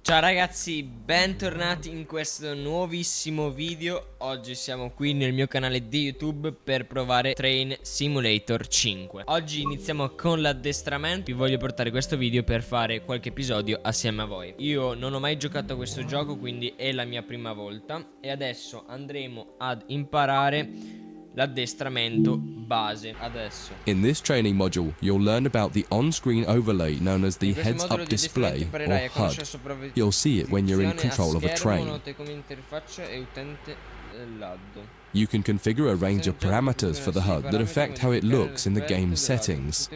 Ciao ragazzi, bentornati in questo nuovissimo video. Oggi siamo qui nel mio canale di YouTube per provare Train Simulator 5. Oggi iniziamo con l'addestramento. Vi voglio portare questo video per fare qualche episodio assieme a voi. Io non ho mai giocato a questo gioco, quindi è la mia prima volta. E adesso andremo ad imparare l'addestramento base. Adesso In this training module, you'll learn about the on-screen overlay known as the heads-up display, or HUD. You'll see it when you're in control of a train. You can configure a range of parameters for the HUD that affect how it looks in the game settings.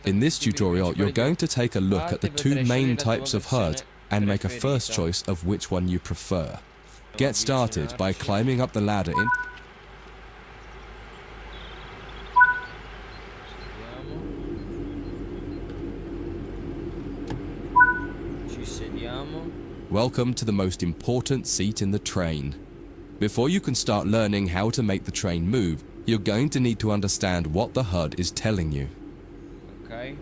In this tutorial, you're going to take a look at the two main types of HUD and make a first choice of which one you prefer. Get started by climbing up the ladder in... Welcome to the most important seat in the train. Before you can start learning how to make the train move, you're going to need to understand what the HUD is telling you.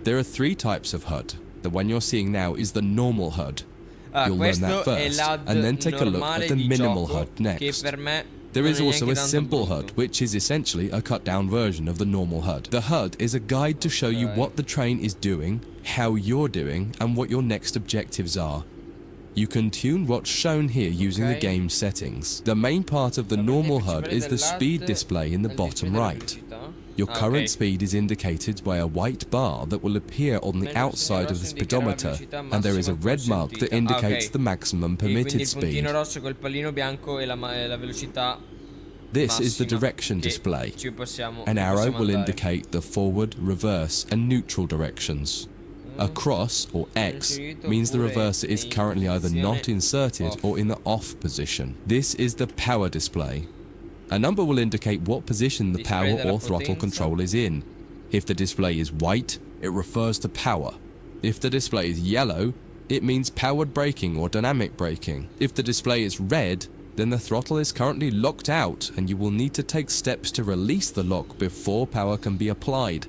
There are three types of HUD. The one you're seeing now is the normal HUD. You'll learn that first, and then take a look at the minimal HUD next. There is also a simple HUD, which is essentially a cut-down version of the normal HUD. The HUD is a guide to show you what the train is doing, how you're doing, and what your next objectives are. You can tune what's shown here using the game settings. The main part of the normal HUD is the speed display in the bottom right. Your current speed is indicated by a white bar that will appear on the outside of the speedometer, and there is a red mark that indicates the maximum permitted speed. This is the direction display. An arrow will indicate the forward, reverse, and neutral directions. A cross, or X, means the reverser is currently either not inserted or in the off position. This is the power display. A number will indicate what position the power or throttle control is in. If the display is white, it refers to power. If the display is yellow, it means powered braking or dynamic braking. If the display is red, then the throttle is currently locked out and you will need to take steps to release the lock before power can be applied.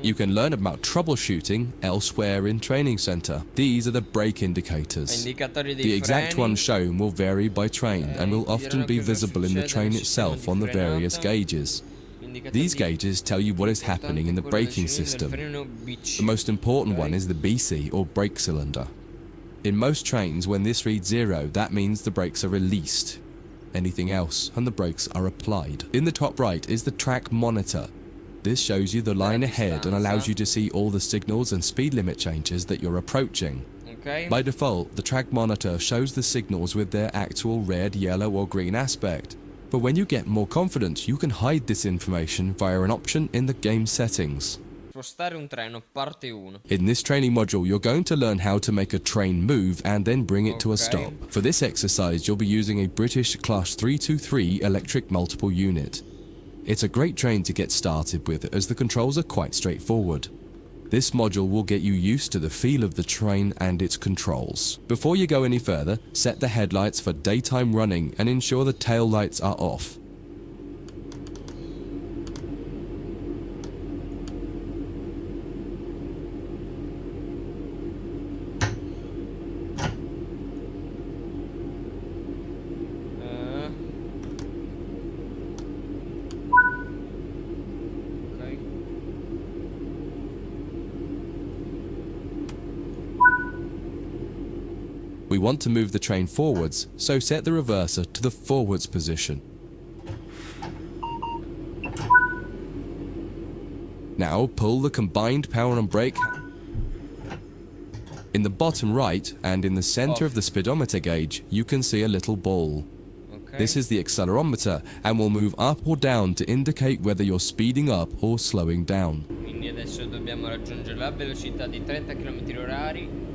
You can learn about troubleshooting elsewhere in Training Center. These are the brake indicators. The exact ones shown will vary by train and will often be visible in the train itself on the various gauges. These gauges tell you what is happening in the braking system. The most important one is the BC, or brake cylinder. In most trains, when this reads 0, that means the brakes are released. Anything else, and the brakes are applied. In the top right is the track monitor. This shows you the line ahead and allows you to see all the signals and speed limit changes that you're approaching. By default, the track monitor shows the signals with their actual red, yellow, or green aspect. But when you get more confident, you can hide this information via an option in the game settings. In this training module, you're going to learn how to make a train move and then bring it to a stop. For this exercise, you'll be using a British Class 323 electric multiple unit. It's a great train to get started with as the controls are quite straightforward. This module will get you used to the feel of the train and its controls. Before you go any further, set the headlights for daytime running and ensure the tail lights are off. We want to move the train forwards, so set the reverser to the forwards position. Now pull the combined power and brake. In the bottom right and in the center of the speedometer gauge, you can see a little ball. This is the accelerometer and will move up or down to indicate whether you're speeding up or slowing down. Quindi adesso dobbiamo raggiungere la velocità di 30 km/h.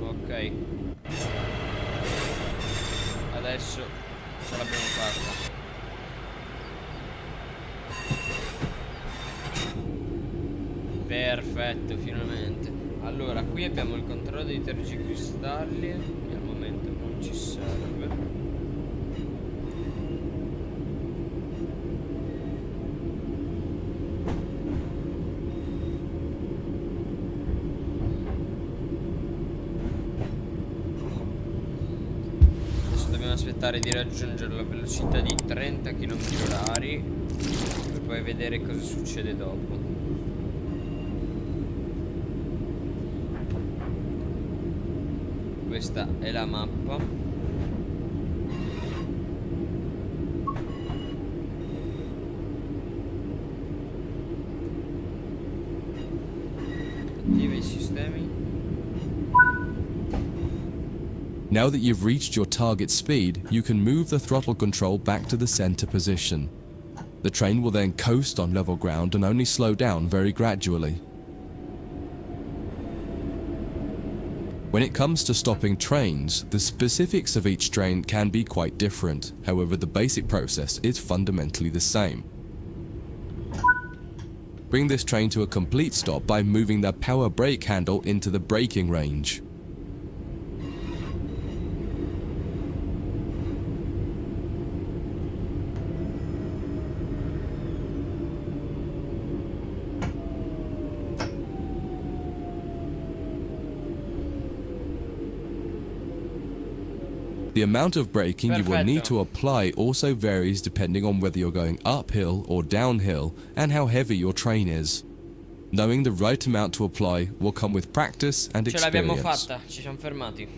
Ok, adesso ce l'abbiamo fatta. Perfetto, finalmente. Allora, qui abbiamo il controllo dei tergicristalli, che al momento non ci serve. Dobbiamo aspettare di raggiungere la velocità di 30 km/h per poi vedere cosa succede dopo. Questa è la mappa. Attiva i sistemi. Now that you've reached your target speed, you can move the throttle control back to the center position. The train will then coast on level ground and only slow down very gradually. When it comes to stopping trains, the specifics of each train can be quite different. However, the basic process is fundamentally the same. Bring this train to a complete stop by moving the power brake handle into the braking range. The amount of braking you will need to apply also varies depending on whether you're going uphill or downhill and how heavy your train is. Knowing the right amount to apply will come with practice and experience. Ce l'abbiamo fatta, ci siamo fermati.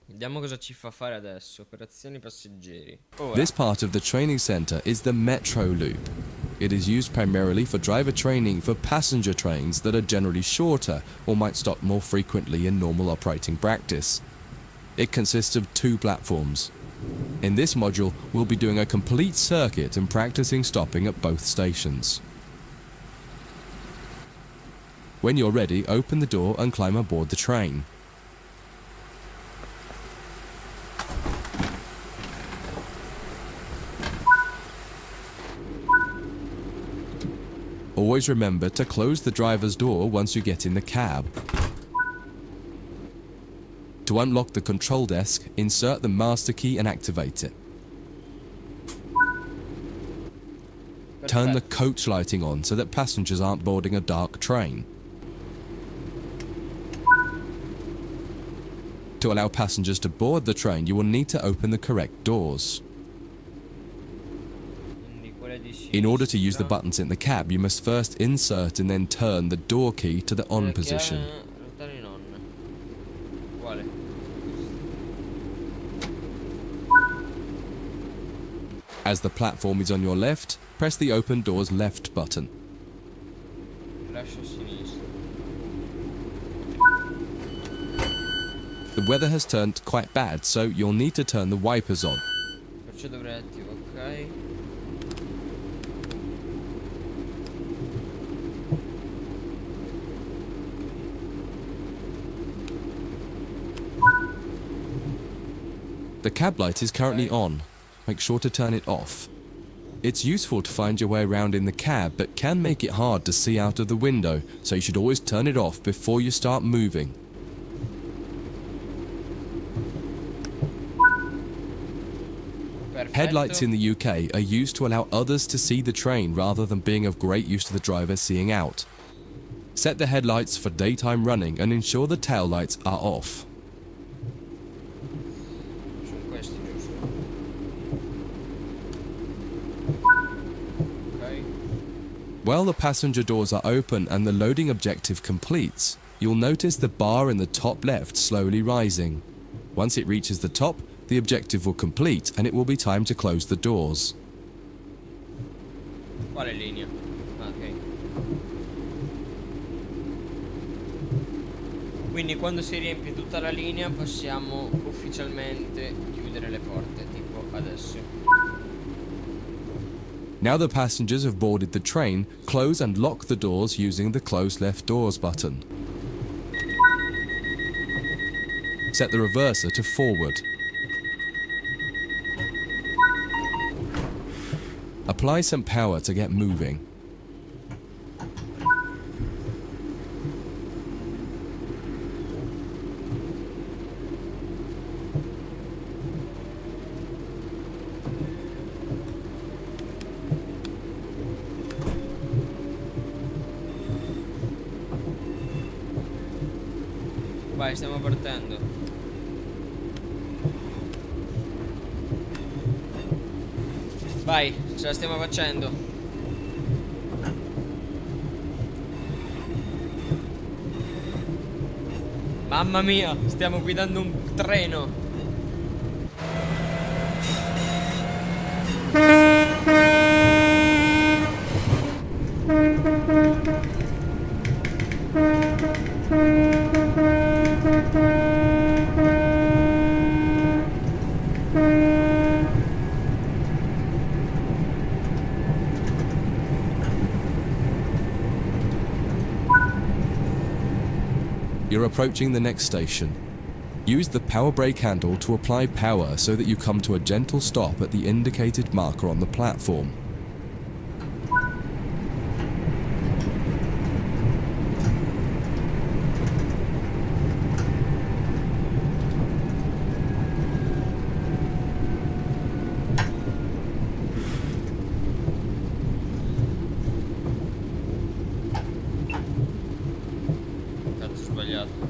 Vediamo cosa ci fa fare adesso. Operazioni passeggeri. This part of the training center is the metro loop. It is used primarily for driver training for passenger trains that are generally shorter or might stop more frequently in normal operating practice. It consists of 2 platforms. In this module, we'll be doing a complete circuit and practicing stopping at both stations. When you're ready, open the door and climb aboard the train. Always remember to close the driver's door once you get in the cab. To unlock the control desk, insert the master key and activate it. Turn the coach lighting on so that passengers aren't boarding a dark train. To allow passengers to board the train, you will need to open the correct doors. In order to use the buttons in the cab, you must first insert and then turn the door key to the on position. As the platform is on your left, press the open doors left button. The weather has turned quite bad, so you'll need to turn the wipers on. The cab light is currently on. Make sure to turn it off. It's useful to find your way around in the cab, but can make it hard to see out of the window, so you should always turn it off before you start moving. Headlights in the UK are used to allow others to see the train rather than being of great use to the driver seeing out. Set the headlights for daytime running and ensure the tail lights are off. While the passenger doors are open and the loading objective completes, you'll notice the bar in the top left slowly rising. Once it reaches the top, the objective will complete and it will be time to close the doors. Quale linea? Ok. Quindi quando si riempie tutta la linea possiamo ufficialmente chiudere le porte, tipo adesso. Now the passengers have boarded the train, close and lock the doors using the close left doors button. Set the reverser to forward. Apply some power to get moving. Vai, stiamo partendo. Vai, ce la stiamo facendo. Mamma mia, stiamo guidando un treno. You're approaching the next station. Use the power brake handle to apply power so that you come to a gentle stop at the indicated marker on the platform. Cazzo, sbagliato.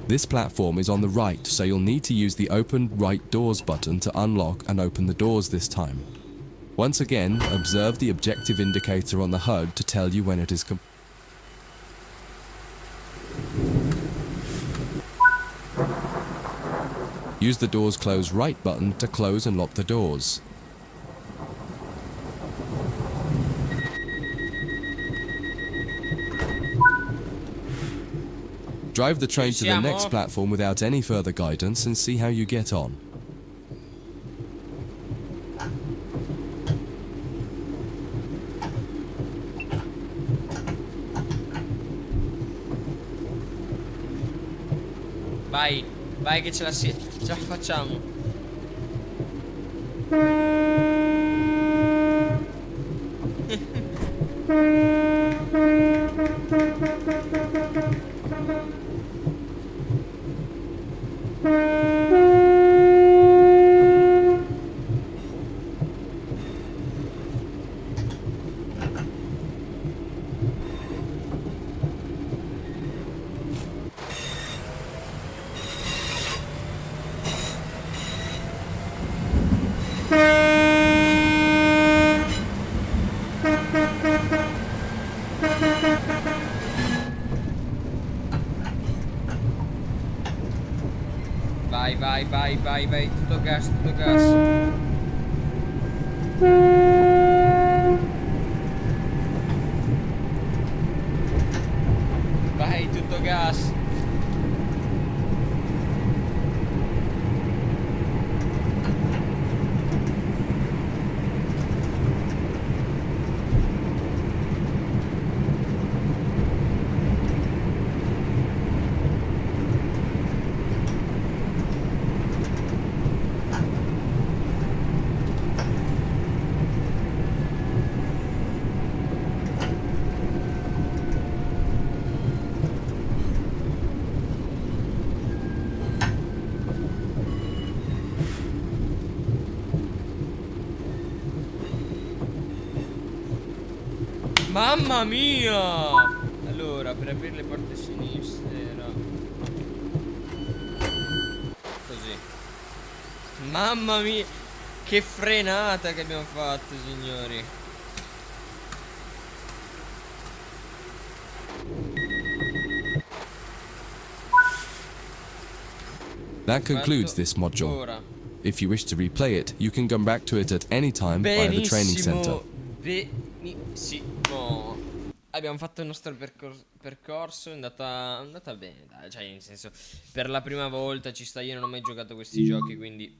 This platform is on the right, so you'll need to use the open right doors button to unlock and open the doors this time. Once again, observe the objective indicator on the HUD to tell you when it is complete. Use the doors close right button to close and lock the doors. Drive the train to the next platform without any further guidance and see how you get on. Vai, vai che ce la facciamo. Vai, vai, vai, vai, vai, tutto gas, tutto gas. Vai, tutto gas. Mamma mia! Allora, per aprire le porte sinistre era così. Mamma mia! Che frenata che abbiamo fatto, signori! That concludes this module. If you wish to replay it, you can come back to it at any time via the training center. Benissimo. Abbiamo fatto il nostro percorso, è andata bene, dai, cioè nel senso, per la prima volta ci sta, io non ho mai giocato a questi giochi, quindi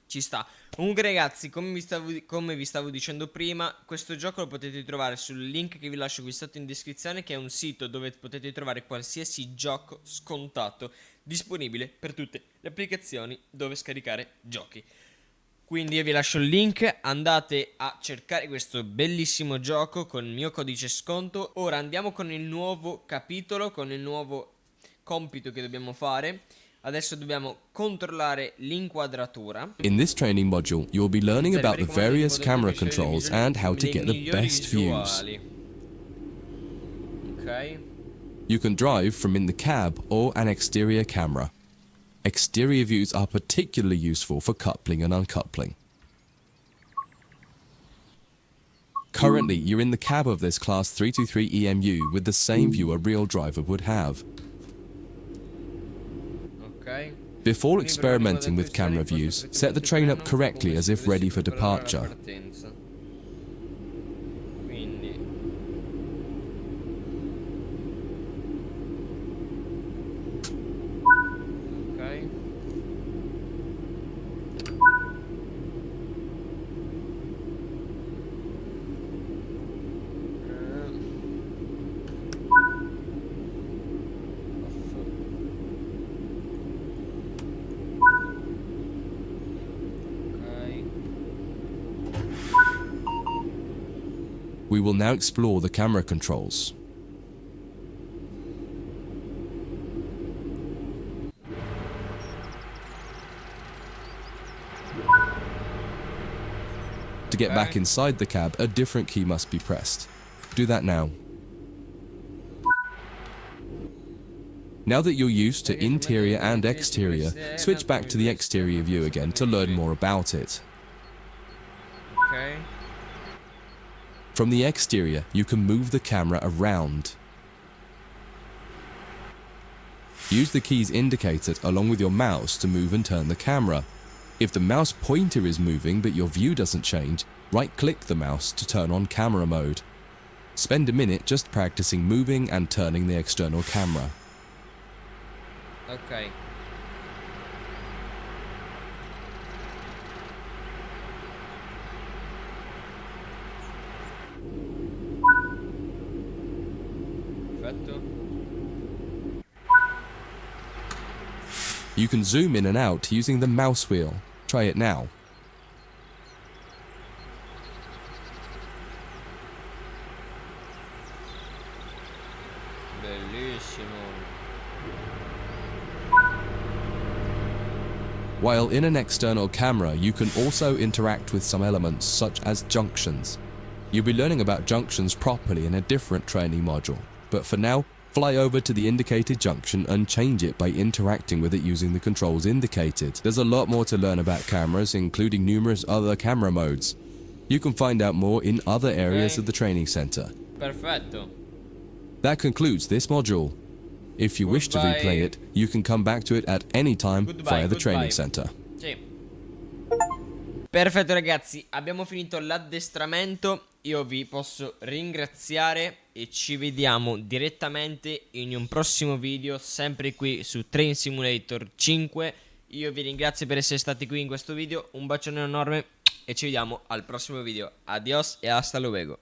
ci sta. Comunque ragazzi, come vi stavo dicendo prima, questo gioco lo potete trovare sul link che vi lascio qui sotto in descrizione, che è un sito dove potete trovare qualsiasi gioco scontato disponibile per tutte le applicazioni dove scaricare giochi. Quindi io vi lascio il link, andate a cercare questo bellissimo gioco con il mio codice sconto. Ora andiamo con il nuovo capitolo, con il nuovo compito che dobbiamo fare. Adesso dobbiamo controllare l'inquadratura. In this training module, you will be learning about the various camera controls and how to get the best views. Ok. You can drive from in the cab or an exterior camera. A Exterior views are particularly useful for coupling and uncoupling. Currently, you're in the cab of this Class 323 EMU with the same view a real driver would have. Ok. Before experimenting with camera views, set the train up correctly as if ready for departure. Quindi ok. We will now explore the camera controls. To get back inside the cab, a different key must be pressed. Do that now. Now that you're used to interior and exterior, switch back to the exterior view again to learn more about it. Ok. From the exterior, you can move the camera around. Use the keys indicated along with your mouse to move and turn the camera. If the mouse pointer is moving but your view doesn't change, right-click the mouse to turn on camera mode. Spend a minute just practicing moving and turning the external camera. Ok. Perfetto. You can zoom in and out using the mouse wheel. Try it now. Bellissimo. While in an external camera, you can also interact with some elements such as junctions. You'll be learning about junctions properly in a different training module, but for now, fly over to the indicated junction and change it by interacting with it using the controls indicated. There's a lot more to learn about cameras, including numerous other camera modes. You can find out more in other areas of the training center. Perfetto. That concludes this module. If you wish to replay it, you can come back to it at any time via the training center. Sì. Perfetto ragazzi, abbiamo finito l'addestramento. Io vi posso ringraziare e ci vediamo direttamente in un prossimo video, sempre qui su Train Simulator 5. Io vi ringrazio per essere stati qui in questo video, un bacione enorme e ci vediamo al prossimo video. Adios e hasta luego.